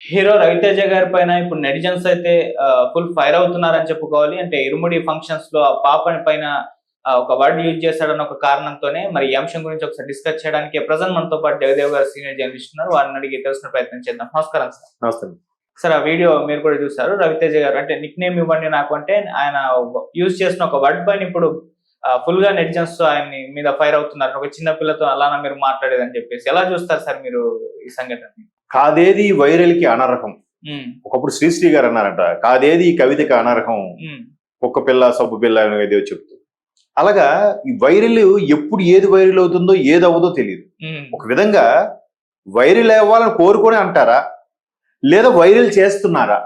Hero 'Raviteja' గారి పైన ఇప్పుడు నెటిజన్స్ అయితే ఫుల్ ఫైర్ అవుతున్నారని చెప్పుకోవాలి. అంటే ఇరుముడి ఫంక్షన్స్ లో ఆ పాప పైన ఒక వర్డ్ యూజ్ చేశాడన్న ఒక కారణంతోనే మరి ఈ అంశం గురించి ఒకసారి డిస్కస్ చేయడానికి ప్రెజెంట్ మనతో పాటు జగదేవ్ గారు సీనియర్ జర్నలిస్ట్ ఉన్నారు. వారిని అడిగి తెలుసుకునే ప్రయత్నం చేద్దాం. నమస్కారం సార్. నమస్తే. సార్ ఆ వీడియో మీరు కూడా చూసారు. 'రవితేజ' గారు అంటే నిక్ నేమ్ ఇవ్వండి నాకు అంటే ఆయన యూజ్ చేసిన ఒక వర్డ్ పైన ఇప్పుడు ఫుల్ గా నెటిజన్స్ ఆయన్ని మీద ఫైర్ అవుతున్నారు. ఒక చిన్న పిల్లతో అలానా మీరు మాట్లాడేదని చెప్పేసి ఎలా చూస్తారు సార్ మీరు ఈ సంఘటనని? కాదేది వైరల్ కి అనర్హం. ఒకప్పుడు శ్రీశ్రీ గారు అన్నారంట, కాదేది ఈ కవితకి అనర్హం, కుక్క పిల్ల సబ్బు పిల్ల అనేది చెప్తూ. అలాగా ఈ వైరల్ ఎప్పుడు ఏది వైరల్ అవుతుందో ఏది అవ్వదో తెలియదు. ఒక విధంగా వైరల్ అవ్వాలని కోరుకొని అంటారా, లేదా వైరల్ చేస్తున్నారా?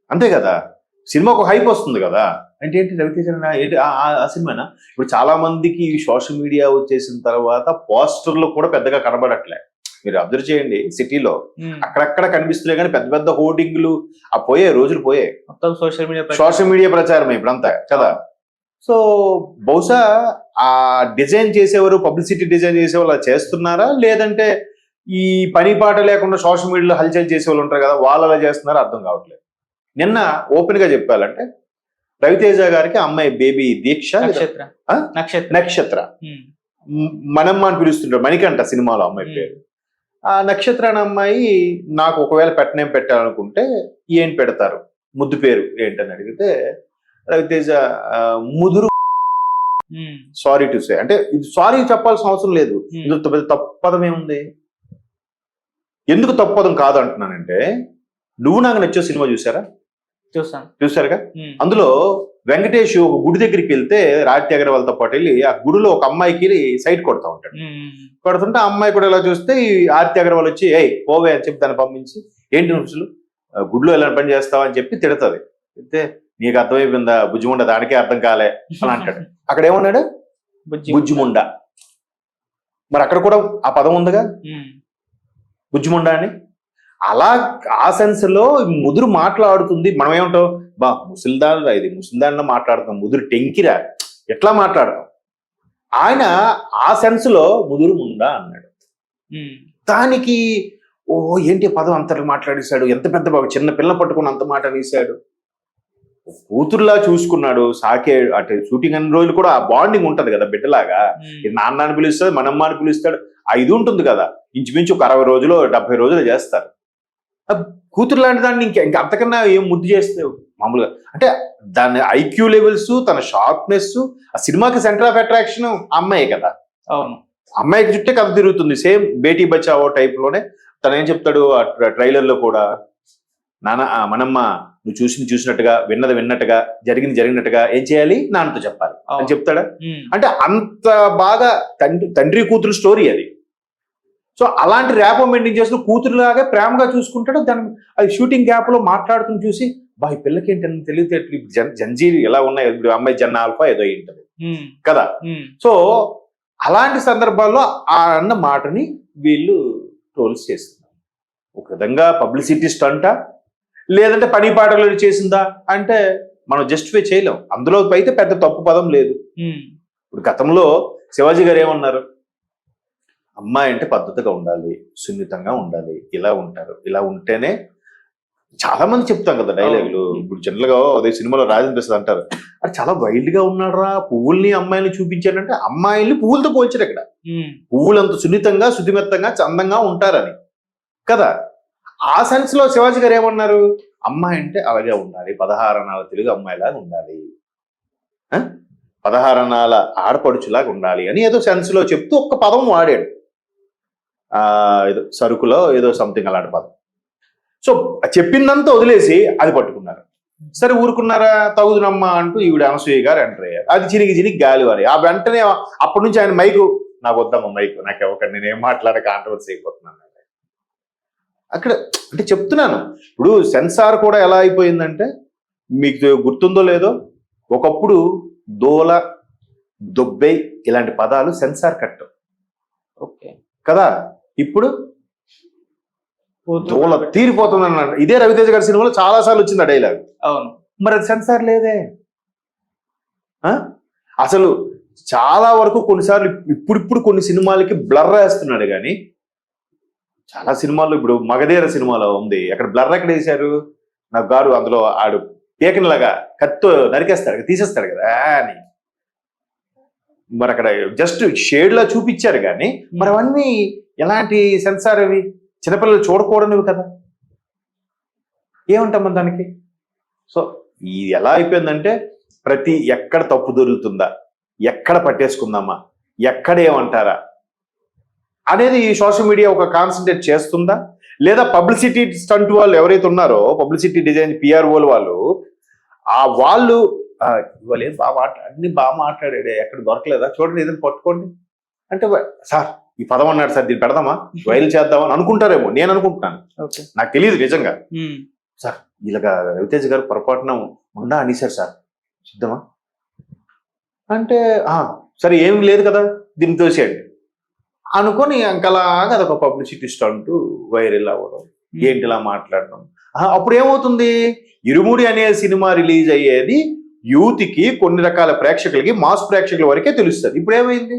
అంతే కదా. సినిమాకు హైప్ వస్తుంది కదా. అంటే ఏంటి రవితేజ ఏంటి ఆ సినిమానా? ఇప్పుడు చాలా మందికి సోషల్ మీడియా వచ్చేసిన తర్వాత పోస్టర్లు కూడా పెద్దగా కనబడట్లే. మీరు అబ్జర్వ్ చేయండి, సిటీలో అక్కడక్కడ కనిపిస్తున్నాయి కానీ పెద్ద పెద్ద హోర్డింగ్లు ఆ పోయే రోజులు పోయాయి. మొత్తం సోషల్ మీడియా ప్రచారం ఇప్పుడంతా కదా. సో బహుశా ఆ డిజైన్ చేసేవారు, పబ్లిసిటీ డిజైన్ చేసేవాళ్ళు అలా చేస్తున్నారా, లేదంటే ఈ పని పాట లేకుండా సోషల్ మీడియాలో హల్చల్ చేసేవాళ్ళు ఉంటారు కదా, వాళ్ళు అలా చేస్తున్నారా అర్థం కావట్లేదు. నిన్న ఓపెన్ గా చెప్పాలంటే రవితేజ గారికి అమ్మాయి బేబీ దీక్ష నక్షత్ర మనమ్మ అని పిలుస్తుంటారు, మణికంఠ సినిమాలో అమ్మాయి పేరు. ఆ నక్షత్ర అనే అమ్మాయి నాకు ఒకవేళ పెట్టనేం పెట్టాలనుకుంటే ఏం పెడతారు, ముద్దు పేరు ఏంటని అడిగితే రవితేజ ముదురు, సారీ టు సే, అంటే ఇది సారీ చెప్పాల్సిన అవసరం లేదు. ఇది తప్పదం ఏముంది? ఎందుకు తప్పదం కాదు అంటున్నానంటే, నువ్వు నాకు నచ్చే సినిమా చూసారుగా. అందులో వెంకటేష్ ఒక గుడి దగ్గరికి వెళ్తే రాజతి అగర్వాల్తో పాటు వెళ్ళి ఆ గుడిలో ఒక అమ్మాయికి సైట్ కొడతా ఉంటాడు. కొడుతుంటే ఆ అమ్మాయి కూడా ఇలా చూస్తే ఈ ఆర్తి అగర్వాల్ వచ్చి ఏయ్ పోవే అని చెప్పి దాన్ని పంపించి, ఏంటి నువ్వులు గుడిలో ఎలా పని చేస్తావా అని చెప్పి తిడుతుంది. అయితే నీకు అర్థమైపోయిందా బుజ్జిముండ, దానికే అర్థం కాలే అని అంటాడు. అక్కడ ఏమన్నాడు? బుజ్జిముండ. మరి అక్కడ కూడా ఆ పదం ఉందిగా, బుజ్జిముండ అని. అలా ఆ సెన్స్ లో ముదురు మాట్లాడుతుంది. మనం ఏమంటాం, బా ముసలిదారురా, ఇది ముసలిదారిలో మాట్లాడుతాం, ముదురు టెంకిరా, ఎట్లా మాట్లాడతాం. ఆయన ఆ సెన్స్ లో ముదురు ముందా అన్నాడు. దానికి ఓ ఏంటి పదం అంతగా మాట్లాడేశాడు, ఎంత పెద్ద బాబు, చిన్న పిల్ల పట్టుకుని అంత మాట అనేసాడు. కూతురులా చూసుకున్నాడు. సాకే అంటే షూటింగ్ అన్ని రోజులు కూడా ఆ బాండింగ్ ఉంటది కదా, బిడ్డలాగా. నాన్న అని పిలుస్తాడు, మనమ్మ అని పిలుస్తాడు, ఇది ఉంటుంది కదా. ఇంచుమించు ఒక 60 రోజులు 70 రోజులు చేస్తారు. కూతురు లాంటి దాన్ని ఇంకా అంతకన్నా ఏం ముద్దు చేస్తే మామూలుగా, అంటే దాని ఐక్యూ లెవెల్స్, తన షార్ప్నెస్, ఆ సినిమాకి సెంటర్ ఆఫ్ అట్రాక్షన్ అమ్మాయి కదా. అవును, అమ్మాయికి చుట్టే కథ తిరుగుతుంది. సేమ్ బేటీ బచావో టైప్ లోనే తను ఏం చెప్తాడు ఆ ట్రైలర్ లో కూడా, నాన్న మనమ్మ నువ్వు చూసినట్టుగా, విన్నట్టుగా, జరిగినట్టుగా ఏం చేయాలి, నాన్నతో చెప్పాలి అని చెప్తాడా. అంటే అంత బాగా తండ్రి కూతురు స్టోరీ అది. సో అలాంటి ర్యాపో మెయింటైన్ చేస్తూ కూతురులాగా ప్రేమగా చూసుకుంటాడు. దాని అది షూటింగ్ గ్యాప్ లో మాట్లాడుతున్న చూసి, బా ఈ పిల్లకి ఏంటని తెలియదు, జంజీలు ఎలా ఉన్నాయి, ఇప్పుడు అమ్మాయి జన్న ఆల్ఫా ఏదో ఏంటది కదా. సో అలాంటి సందర్భాల్లో ఆ అన్న మాటని వీళ్ళు ట్రోల్స్ చేస్తున్నారు. ఒక విధంగా పబ్లిసిటీ స్టంటా, లేదంటే పని పాటలు చేసిందా అంటే మనం జస్టిఫై చేయలేం. అందులో అయితే పెద్ద తప్పు పదం లేదు. ఇప్పుడు గతంలో శివాజీ గారు ఏమన్నారు, అమ్మాయి అంటే పద్ధతిగా ఉండాలి, సున్నితంగా ఉండాలి, ఇలా ఉంటారు, ఇలా ఉంటేనే. చాలా మంది చెప్తాం కదా డైలాగులు. ఇప్పుడు జనరల్ గా అదే సినిమాలో రాజేంద్ర ప్రసాద్ అంటారు, అది చాలా వైల్డ్ గా ఉన్నారా, పువ్వుల్ని అమ్మాయిని చూపించారంటే అమ్మాయిల్ని పువ్వులతో పోల్చారు ఇక్కడ. పువ్వులు అంత సున్నితంగా, శుద్ధిమెత్తంగా, చందంగా ఉంటారని కదా. ఆ సెన్స్ లో శివాజీ గారు ఏమన్నారు, అమ్మాయి అంటే అలాగే ఉండాలి, 16 అనాల తెలుగు అమ్మాయిలాగా ఉండాలి, 16 అనాల ఆడపడుచులాగా ఉండాలి అని ఏదో సెన్స్ లో చెప్తూ ఒక్క పదం వాడాడు. ఏదో సరుకులో ఏదో సంథింగ్ అలాంటి పదం. సో చెప్పిందంతా వదిలేసి అది పట్టుకున్నారు. సరే ఊరుకున్నారా, తగుదునమ్మా అంటూ ఈవిడ అనసూయ గారు ఎంటర్ అయ్యారు. అది చిరిగి గాలివారి. ఆ వెంటనే అప్పటి నుంచి ఆయన మైకు, నాకు వద్దమ్మా మైకు, నాకు ఇవ్వకండి, నేనేం మాట్లాడే కాంట్రవర్సీ అయిపోతున్నాను అక్కడ. అంటే చెప్తున్నాను, ఇప్పుడు సెన్సార్ కూడా ఎలా అయిపోయిందంటే, మీకు గుర్తుందో లేదో, ఒకప్పుడు దోల, దొబ్బై ఇలాంటి పదాలు సెన్సార్ కట్ కదా. ఇప్పుడు దోల తీరిపోతుంది అన్నాడు. ఇదే రవితేజ గారి సినిమాలో చాలా సార్లు వచ్చింది ఆ డైలాగ్. అవును, మరి అది సెన్సార్ లేదే. అసలు చాలా వరకు కొన్నిసార్లు ఇప్పుడు కొన్ని సినిమాలకి బ్లర్ వేస్తున్నాడు కానీ చాలా సినిమాల్లో ఇప్పుడు మగధీర సినిమాలో ఉంది, అక్కడ బ్లర్ ఎక్కడ వేశారు, నాకు గారు అందులో ఆడు పేకనిలాగా కత్తో నరికేస్తాడు, తీసేస్తాడు కదా అని. మరి అక్కడ జస్ట్ షేడ్ లా చూపించారు కానీ మరి అవన్నీ ఎలాంటి సెన్సార్ అవి, చిన్నపిల్లలు చూడకూడనివి కదా, ఏమంటాం మన దానికి. సో ఇది ఎలా అయిపోయిందంటే ప్రతి ఎక్కడ తప్పు దొరుకుతుందా, ఎక్కడ పట్టేసుకుందామా, ఎక్కడ ఏమంటారా అనేది ఈ సోషల్ మీడియా ఒక కాన్సన్ట్రేట్ చేస్తుందా, లేదా పబ్లిసిటీ స్టంట్ వాళ్ళు ఎవరైతే ఉన్నారో, పబ్లిసిటీ డిజైన్ పిఆర్ఓలు వాళ్ళు ఇవాళ ఏం బాగా అన్ని బాగా మాట్లాడాడే, ఎక్కడ దొరకలేదా చూడండి ఏదైనా పట్టుకోండి అంటే, సార్ ఈ పదం అన్నాడు సార్ దీన్ని పెడదామా వైరల్ చేద్దామని అనుకుంటారేమో, నేను అనుకుంటున్నాను, నాకు తెలియదు నిజంగా. సార్ ఇలాగా రవితేజ్ గారు పొరపాటున ఉండా అనేసారు సార్, సిద్ధమా అంటే సరే ఏం లేదు కదా దీన్ని తోసేయండి అనుకొని అంకలాగా అదొక పబ్లిసిటీ స్టంట్ వైరల్ అవ్వడం, ఏంటిలా మాట్లాడడం. అప్పుడు ఏమవుతుంది, ఇరుముడి అనే సినిమా రిలీజ్ అయ్యేది యూత్కి, కొన్ని రకాల ప్రేక్షకులకి, మాస్ ప్రేక్షకుల వరకే తెలుస్తుంది. ఇప్పుడు ఏమైంది,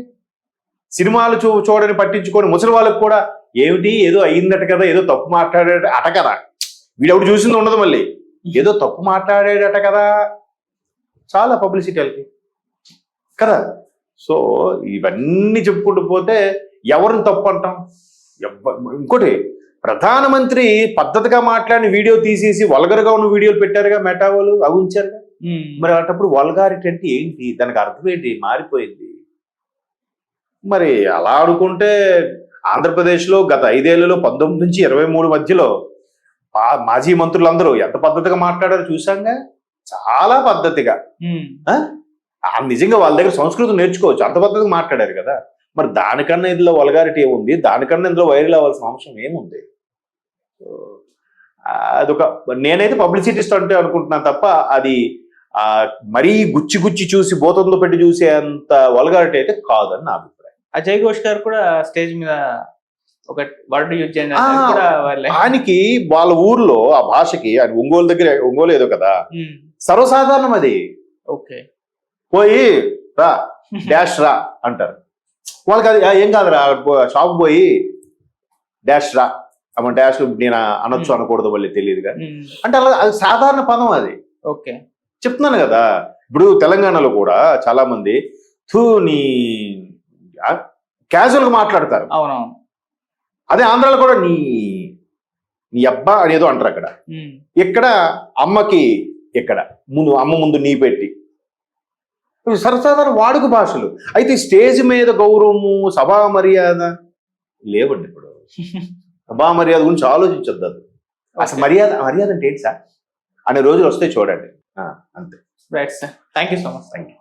సినిమాలు చూడని పట్టించుకొని ముసలి వాళ్ళకి కూడా ఏమిటి ఏదో అయిందట కదా, ఏదో తప్పు మాట్లాడాడ అట కదా, వీడెవడు చూసింది ఉండదు, మళ్ళీ ఏదో తప్పు మాట్లాడాడట కదా, చాలా పబ్లిసిటీ వాళ్ళకి కదా. సో ఇవన్నీ చెప్పుకుంటూ పోతే ఎవరిని తప్పు అంటాం. ఇంకోటి, ప్రధానమంత్రి పద్ధతిగా మాట్లాడిన వీడియో తీసేసి వల్గర్గా ఉన్న వీడియోలు పెట్టారుగా, మెటా వాళ్ళు అవి ఉంచారుగా. మరి అలాంటప్పుడు వల్గారిటీ అంటే ఏంటి, దానికి అర్థం ఏంటి, మారిపోయింది. మరి అలా అనుకుంటే ఆంధ్రప్రదేశ్లో గత 5 ఏళ్లలో 19 నుంచి 23 మధ్యలో మాజీ మంత్రులందరూ ఎంత పద్ధతిగా మాట్లాడారో చూసాంగా, చాలా పద్ధతిగా. నిజంగా వాళ్ళ దగ్గర సంస్కృతం నేర్చుకోవచ్చు, అంత పద్ధతిగా మాట్లాడారు కదా. మరి దానికన్నా ఇందులో వల్గారిటీ ఏముంది, దానికన్నా ఇందులో వైరల్ అవ్వాల్సిన అంశం ఏముంది. అదొక, నేనైతే పబ్లిసిటీ స్టంట్ అనుకుంటున్నాను తప్ప అది మరీ గుచ్చి గుచ్చి చూసి బోతంలో పెట్టి చూసే అంత వల్గారిటీ అయితే కాదని నా అభిప్రాయం. అజయ్ ఘోష్ గారు కూడా స్టేజ్ మీద ఒక వర్డ్ యూజ్ చేయండి, ఆయనకి వాళ్ళ ఊర్లో ఆ భాషకి, ఆయన ఒంగోలు దగ్గర, ఒంగోలు ఏదో కదా, సర్వసాధారణం అది. ఓకే, పోయి రా డాష్ రా అంటారు, వాళ్ళకి అది ఏం కాదురా, షాప్ పోయి డాష్ రా అమ్మ, డాష్ నేను అనొచ్చు అనకూడదు మళ్ళీ తెలియదు కానీ అంటే అలా, అది సాధారణ పదం అది. ఓకే, చెప్తున్నాను కదా. ఇప్పుడు తెలంగాణలో కూడా చాలా మంది నీ క్యాజువల్ గా మాట్లాడతారు. అవునవును. అదే ఆంధ్రాలో కూడా నీ అబ్బా అనేదో అంటారు అక్కడ. ఇక్కడ అమ్మకి, ఇక్కడ ముందు అమ్మ ముందు నీ పెట్టి, సర్వసాధారణ వాడుక భాషలు. అయితే స్టేజ్ మీద గౌరవము, సభా మర్యాద లేవండి. ఇప్పుడు సభా మర్యాద గురించి ఆలోచించొద్దు. అది అసలు మర్యాద అంటే ఏంటి సార్ అనే రోజులు వస్తే చూడండి. అంతే. Right sir, thank you so much. Thank you.